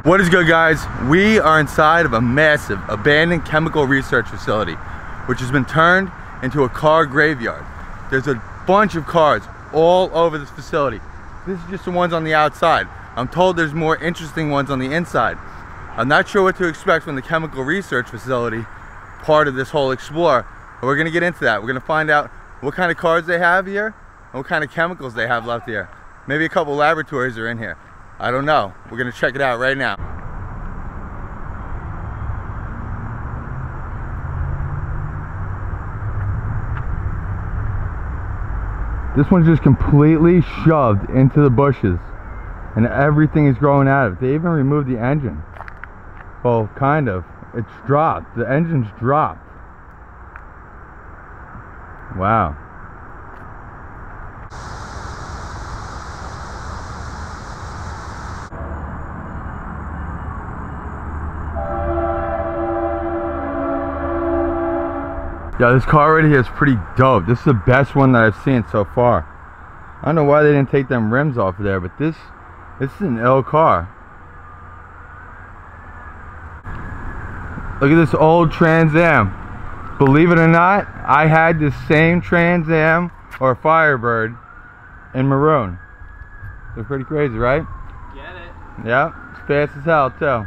What is good, guys? We are inside of a massive abandoned chemical research facility, which has been turned into a car graveyard. There's a bunch of cars all over this facility. This is just the ones on the outside. I'm told there's more interesting ones on the inside. I'm not sure what to expect from the chemical research facility, part of this whole explore, but we're gonna get into that. We're gonna find out what kind of cars they have here and what kind of chemicals they have left here. Maybe a couple laboratories are in here. I don't know. We're gonna check it out right now. This one's just completely shoved into the bushes and everything is growing out of it. They even removed the engine. Well, kind of. It's dropped. The engine's dropped. Wow. Yeah, this car right here is pretty dope. This is the best one that I've seen so far. I don't know why they didn't take them rims off of there, but this is an ill car. Look at this old Trans Am. Believe it or not, I had this same Trans Am or Firebird in maroon. They're pretty crazy, right? Get it. Yeah, it's fast as hell too.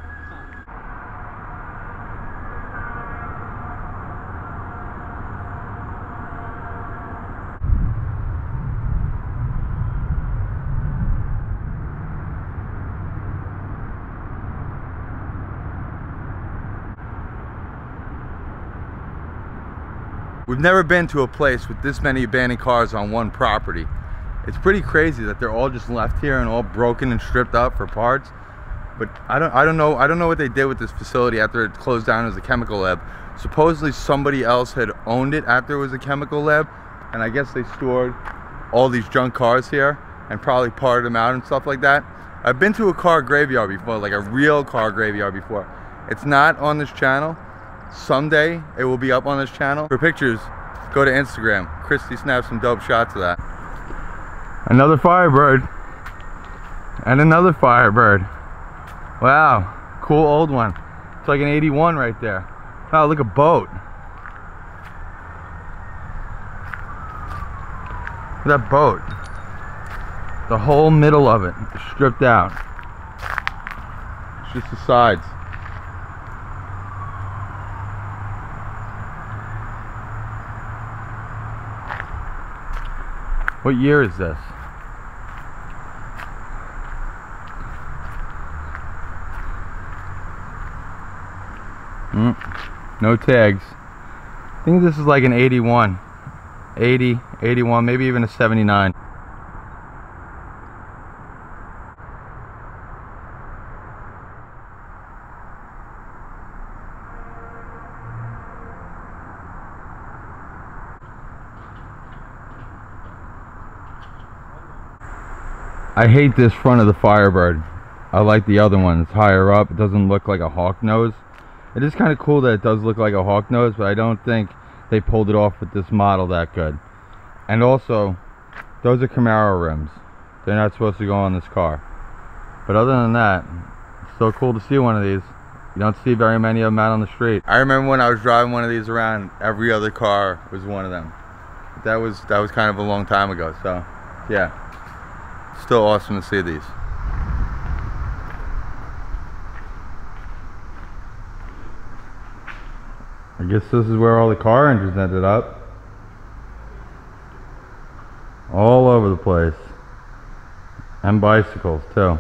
We've never been to a place with this many abandoned cars on one property. It's pretty crazy that they're all just left here and all broken and stripped up for parts. But I don't know what they did with this facility after it closed down as a chemical lab. Supposedly somebody else had owned it after it was a chemical lab, and I guess they stored all these junk cars here and probably parted them out and stuff like that. I've been to a car graveyard before, like a real car graveyard before. It's not on this channel. Someday it will be up on this channel. For pictures, go to Instagram. Christy snapped some dope shots of that. Another Firebird. And another Firebird. Wow, cool old one. It's like an 81 right there. Wow, look, a boat. Look at that boat. The whole middle of it is stripped out. It's just the sides. What year is this? No tags. I think this is like an 81. 80, 81, maybe even a 79. I hate this front of the Firebird. I like the other one. It's higher up. It doesn't look like a hawk nose. It is kind of cool that it does look like a hawk nose, but I don't think they pulled it off with this model that good. And also, those are Camaro rims. They're not supposed to go on this car. But other than that, it's still cool to see one of these. You don't see very many of them out on the street. I remember when I was driving one of these around, every other car was one of them. But that was kind of a long time ago, so yeah. Still awesome to see these. I guess this is where all the car engines ended up. All over the place. And bicycles too.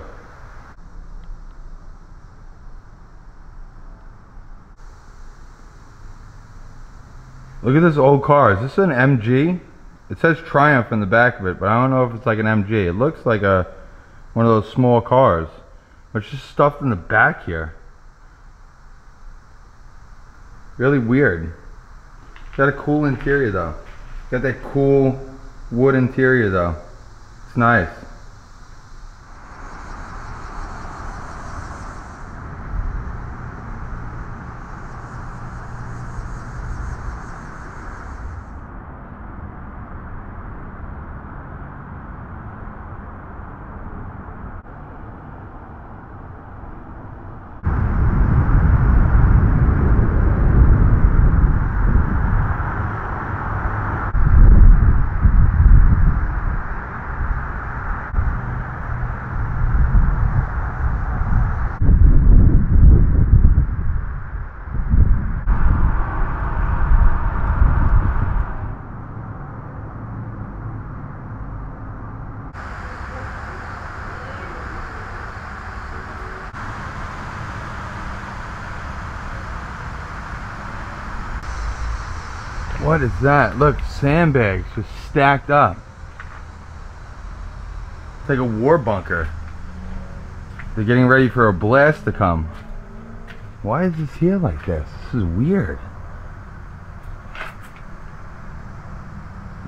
Look at this old car. Is this an MG? It says Triumph in the back of it, but I don't know if it's like an MG. It looks like one of those small cars. But it's just stuffed in the back here. Really weird. It's got a cool interior though. It's got that cool wood interior though. It's nice. What is that? Look, sandbags just stacked up. It's like a war bunker. They're getting ready for a blast to come. Why is this here like this? This is weird.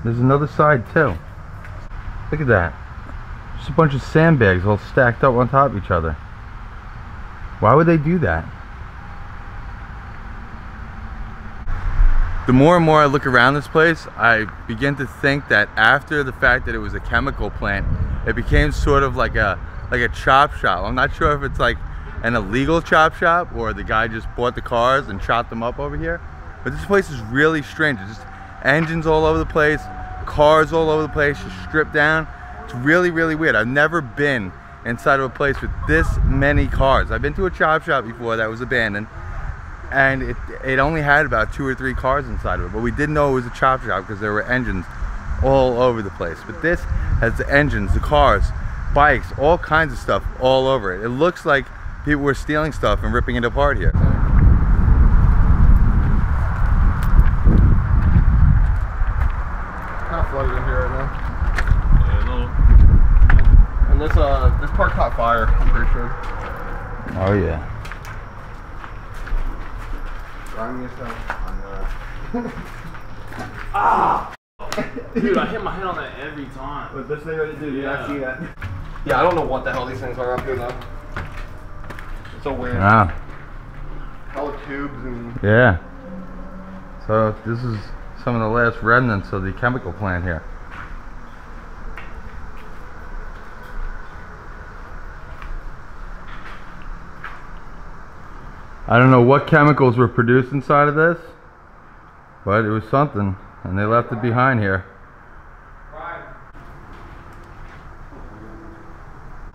There's another side too. Look at that. Just a bunch of sandbags all stacked up on top of each other. Why would they do that? The more and more I look around this place, I begin to think that after the fact that it was a chemical plant, it became sort of like a chop shop. I'm not sure if it's like an illegal chop shop or the guy just bought the cars and chopped them up over here. But this place is really strange. It's just engines all over the place, cars all over the place, just stripped down. It's really, really weird. I've never been inside of a place with this many cars. I've been to a chop shop before that was abandoned, and it only had about 2 or 3 cars inside of it. But we didn't know it was a chop shop because there were engines all over the place. But this has the engines, the cars, bikes, all kinds of stuff all over it. It looks like people were stealing stuff and ripping it apart here. Kind of flooded in here right now. Yeah, no. And this park caught fire, I'm pretty sure. Oh yeah. Grinding yourself on Ah! Dude, I hit my head on that every time. With this thing right there, dude, Yeah. I see that. Yeah, I don't know what the hell these things are up here though. It's so weird. Ah. Hella tubes and... Yeah. So this is some of the last remnants of the chemical plant here. I don't know what chemicals were produced inside of this, but it was something, and they left it behind here.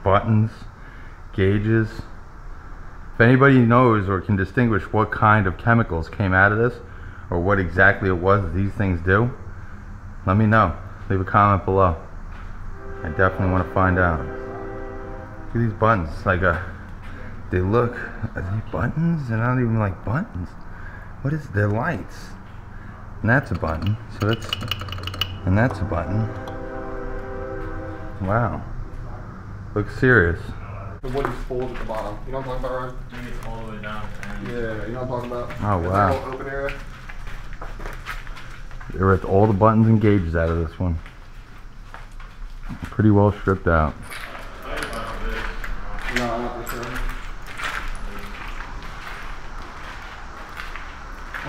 Buttons, gauges. If anybody knows or can distinguish what kind of chemicals came out of this, or what exactly it was that these things do, let me know. Leave a comment below. I definitely want to find out. Look at these buttons. It's like they look, are they buttons? They're not even like buttons. What is, they're lights. And that's a button. So that's, and that's a button. Wow. Looks serious. The wood is folded at the bottom. You know what I'm talking about, Ryan? It's all the way down. Yeah, you know what I'm talking about? Oh, It's wow. a little open area. They ripped all the buttons and gauges out of this one. Pretty well stripped out. No, I'm not for sure.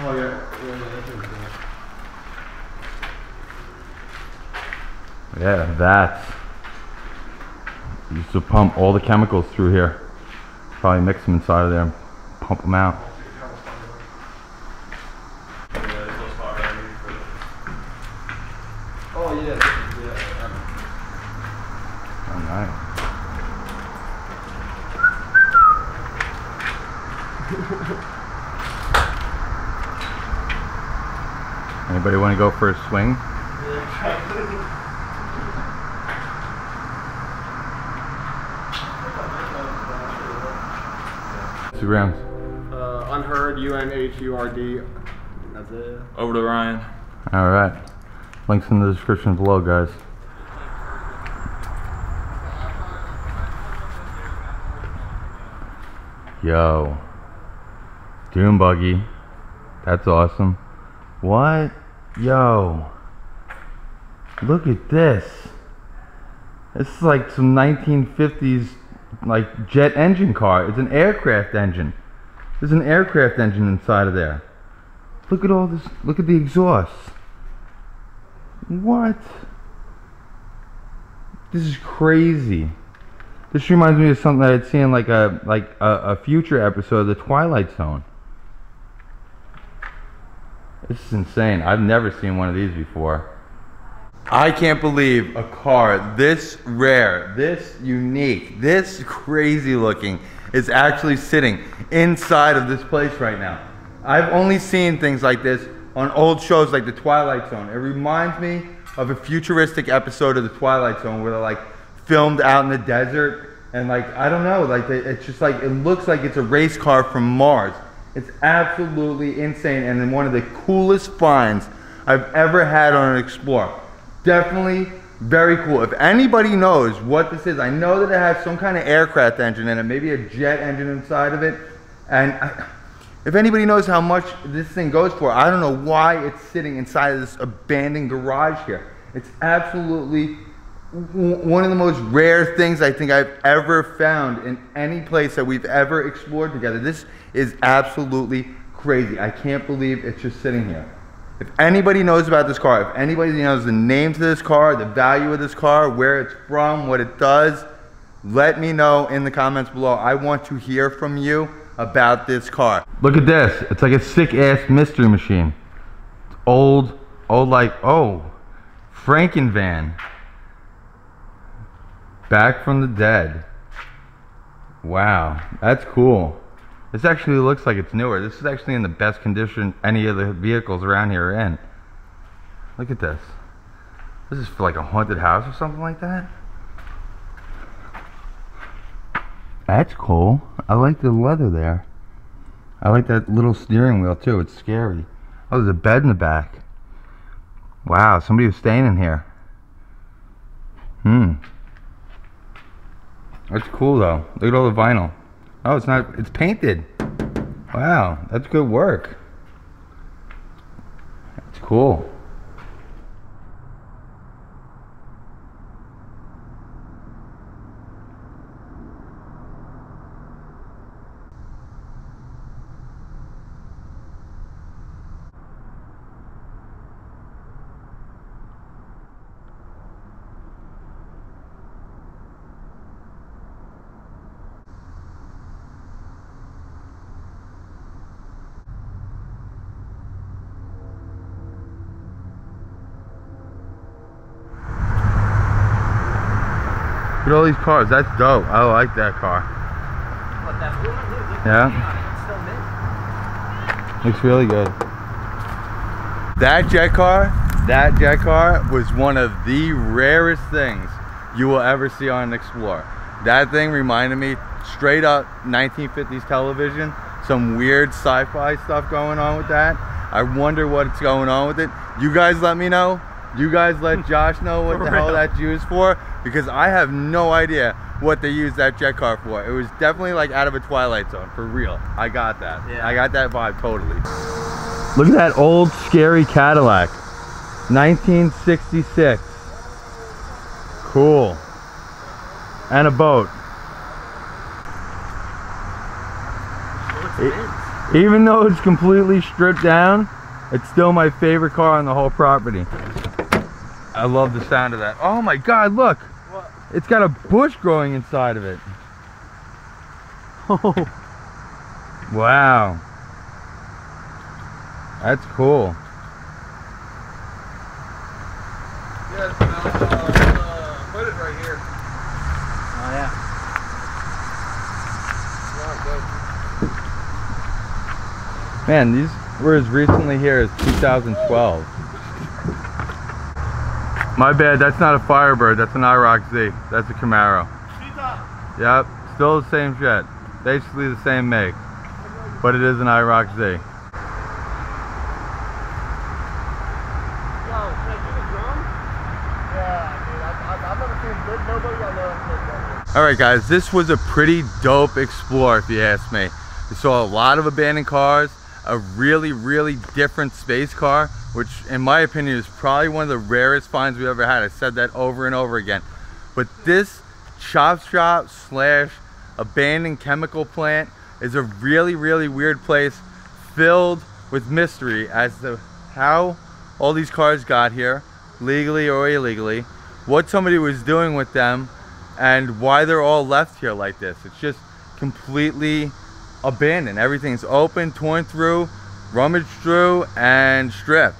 Oh yeah, Yeah, that's used to pump all the chemicals through here. Probably mix them inside of there and pump them out. Oh yeah, yeah. Oh, nice. Anybody want to go for a swing? 2 grams. Unheard, UNHURD. That's it. Over to Ryan. Alright. Links in the description below, guys. Yo. Dune buggy. That's awesome. What? Yo. Look at this. This is like some 1950s like jet engine car. It's an aircraft engine. There's an aircraft engine inside of there. Look at all this. Look at the exhaust. What? This is crazy. This reminds me of something that I'd seen like a future episode of The Twilight Zone. This is insane. I've never seen one of these before. I can't believe a car this rare, this unique, this crazy looking is actually sitting inside of this place right now. I've only seen things like this on old shows like The Twilight Zone. It reminds me of a futuristic episode of The Twilight Zone where they're like filmed out in the desert and like, I don't know, like it's just like, it looks like it's a race car from Mars. It's absolutely insane, and then one of the coolest finds I've ever had on an Explorer. Definitely very cool. If anybody knows what this is, I know that it has some kind of aircraft engine in it, maybe a jet engine inside of it. And if anybody knows how much this thing goes for, I don't know why it's sitting inside of this abandoned garage here. It's absolutely one of the most rare things I think I've ever found in any place that we've ever explored together. This is absolutely crazy. I can't believe it's just sitting here. If anybody knows about this car, if anybody knows the name to this car, the value of this car, where it's from, what it does, let me know in the comments below. I want to hear from you about this car. Look at this. It's like a sick ass mystery machine. It's old like, oh, Frankenvan. Back from the dead. Wow, that's cool. This actually looks like it's newer. This is actually in the best condition any of the vehicles around here are in. Look at this. This is for like a haunted house or something like that. That's cool. I like the leather there. I like that little steering wheel too. It's scary. Oh, there's a bed in the back. Wow, somebody was staying in here. That's cool though. Look at all the vinyl. Oh, it's not, it's painted. Wow, that's good work. That's cool. Look at all these cars. That's dope. I like that car. What, that blue one? Look, Yeah. it's still mint. Looks really good. That jet car was one of the rarest things you will ever see on an Explorer. That thing reminded me straight up 1950s television. Some weird sci-fi stuff going on with that. I wonder what's going on with it. You guys let me know. You guys let Josh know what the hell that's used for, because I have no idea what they used that jet car for. It was definitely like out of a Twilight Zone, for real. I got that. Yeah. I got that vibe totally. Look at that old scary Cadillac. 1966. Cool. And a boat. Even though it's completely stripped down, it's still my favorite car on the whole property. I love the sound of that. Oh my God, look! What? It's got a bush growing inside of it. Oh. Wow. That's cool. Yeah, put it right here. Oh yeah. Man, these were as recently here as 2012. My bad, that's not a Firebird, that's an IROC Z. That's a Camaro. Yep, still the same shit. Basically the same make. But it is an IROC Z. Alright guys, this was a pretty dope Explorer if you ask me. We saw a lot of abandoned cars, a really different space car, which in my opinion is probably one of the rarest finds we've ever had. I said that over and over again. But this chop shop slash abandoned chemical plant is a really weird place filled with mystery as to how all these cars got here, legally or illegally, what somebody was doing with them, and why they're all left here like this. It's just completely abandoned. Everything's open, torn through, rummaged through, and stripped.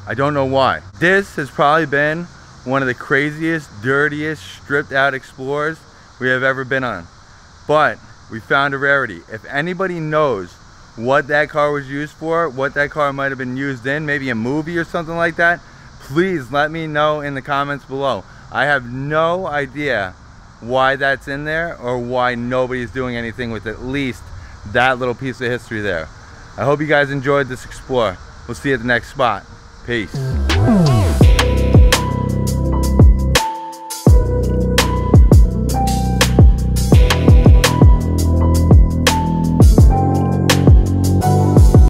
I don't know why. This has probably been one of the craziest, dirtiest, stripped out Explorers we have ever been on. But we found a rarity. If anybody knows what that car was used for, what that car might have been used in, maybe a movie or something like that, please let me know in the comments below. I have no idea why that's in there or why nobody's doing anything with at least that little piece of history there. I hope you guys enjoyed this Explorer. We'll see you at the next spot. Peace.